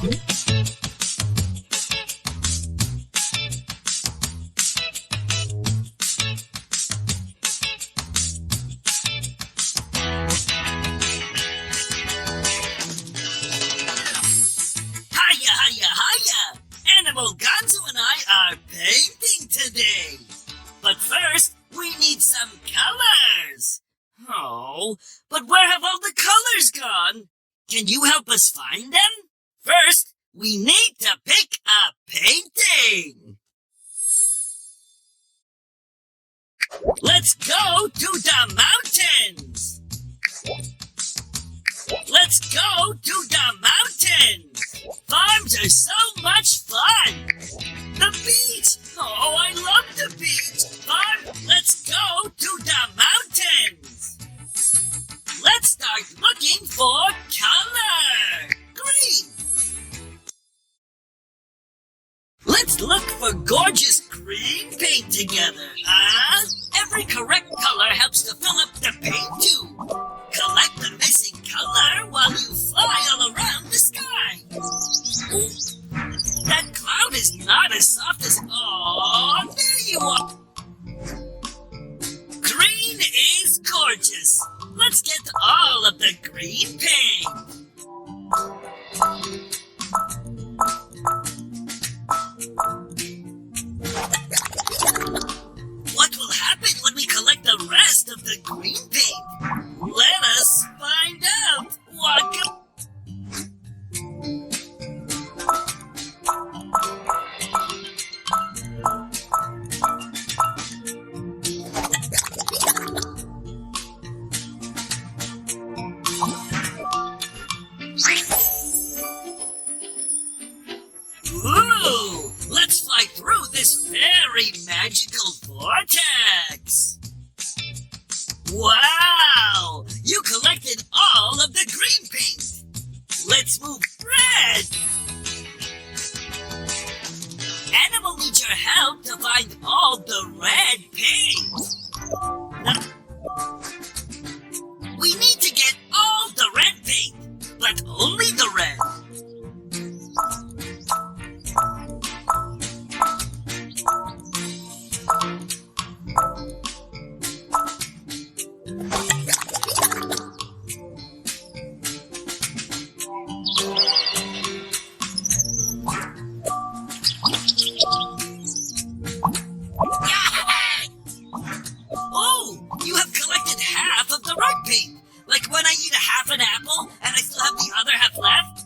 Hiya! Animal Gonzo and I are painting today. But first, we need some colors. Oh, but where have all the colors gone? Can you help us find them? First, we need to pick a painting. Let's go to the mountains. Let's go to the mountains. Farms are so much fun. The beach. Oh, I love the beach. Farm, let's go to the mountains. Let's start looking for color. Green. Let's look for gorgeous green paint together, huh? Every correct color helps to fill up the paint tube. Collect the missing color while you fly all around the sky. Ooh, that cloud is not as soft as... Oh, there you are. Green is gorgeous. Let's get all of the green paint. What will happen when we collect the rest of the green paint? Let us find out. Waka. Ooh, let's fly through this very magical vortex. Wow! You collected all of the green paint. Let's move red. Animal needs your help to find all the red paint. Now, we need to get all the red paint, but only the red. Oh, you have collected half of the red paint. Like when I eat a half an apple and I still have the other half left.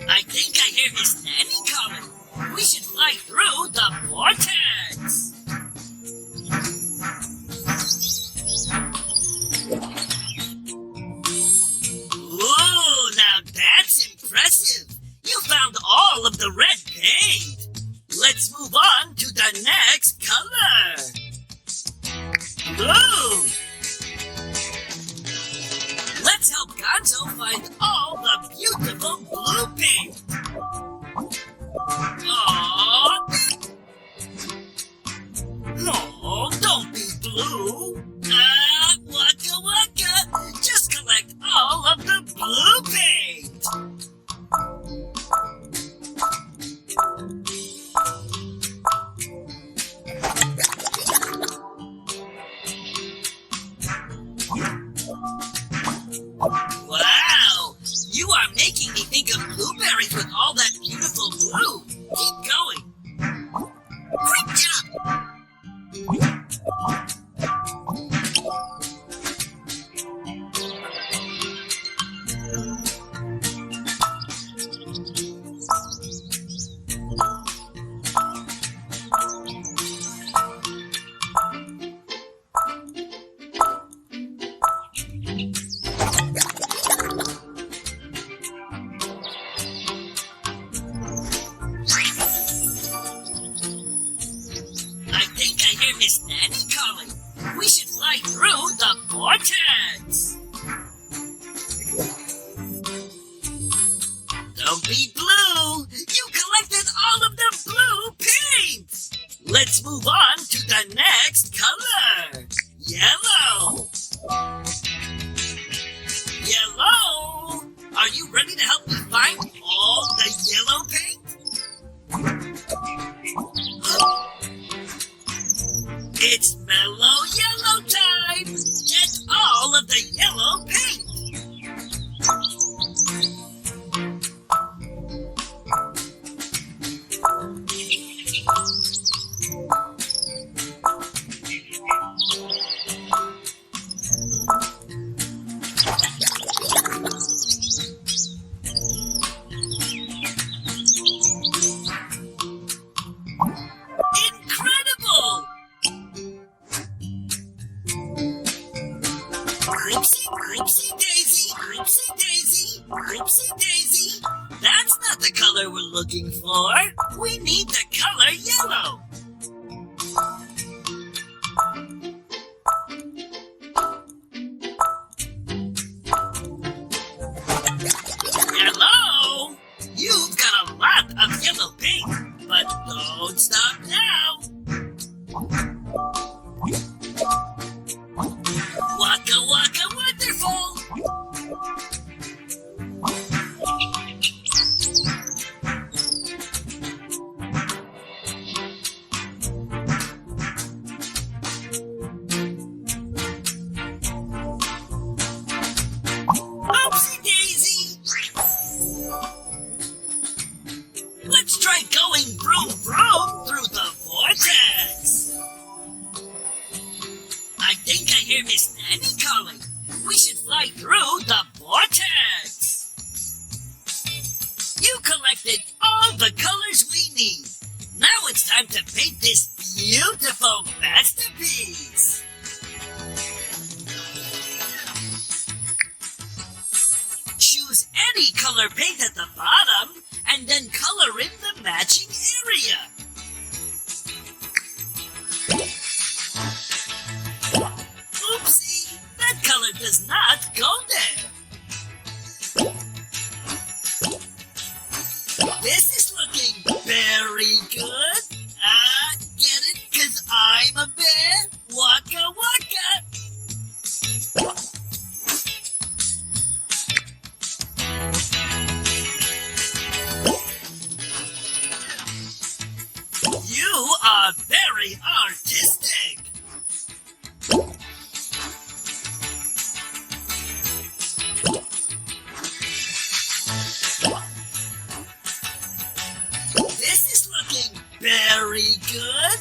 I think I hear Miss Nanny coming. We should fly through the vortex. Ooh, now that's impressive. You found all of the red paint. Let's move on to the next color. Blue. Let's help Gonzo find all the beautiful blue paint. Aww. cool! You collected all of the blue paint! Let's move on to the next color! Yellow! Yellow! Are you ready to help me find all the yellow paint? It's mellow yellow time! Get all of the yellow paint! Incredible! Oopsie daisy, oopsie daisy, oopsie daisy. That's not the color we're looking for. We need the color yellow. Hello? You've got a lot of yellow paint, but don't stop now. Waka waka wonderful! Oopsie daisy! Let's try going vroom vroom through the vortex! I think I hear Miss Nanny calling. We should fly through the vortex. You collected all the colors we need. Now it's time to paint this beautiful masterpiece. Choose any color paint at the bottom and then color in the matching area. Oopsie, that color does not go there. This is looking very good. Get it? 'Cause I'm a bear? Waka waka. You are very artistic. This is looking very good.